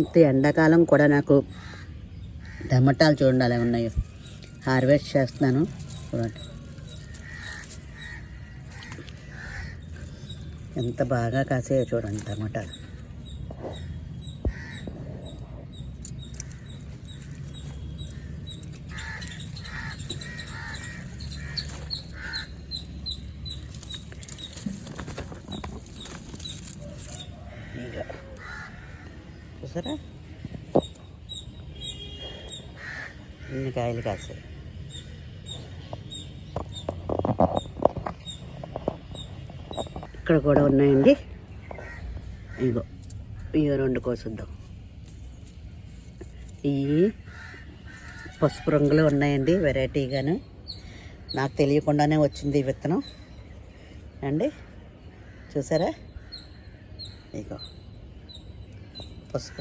ఇంత ఎండాకాలం కూడా నాకు టమాటాలు చూడండి అలా ఉన్నాయి. హార్వెస్ట్ చేస్తున్నాను చూడండి ఎంత బాగా కాసాయో చూడండి టమాటాలు. చూసారా ఇన్ని కాయలు కాసాయి. ఇక్కడ కూడా ఉన్నాయండి. ఇగో ఇవి 2 కోసుద్దాం. ఇవి పసుపు రంగులో ఉన్నాయండి, వెరైటీగాను. నాకు తెలియకుండానే వచ్చింది ఈ విత్తనం అండి. చూసారా ఇగో పసుపు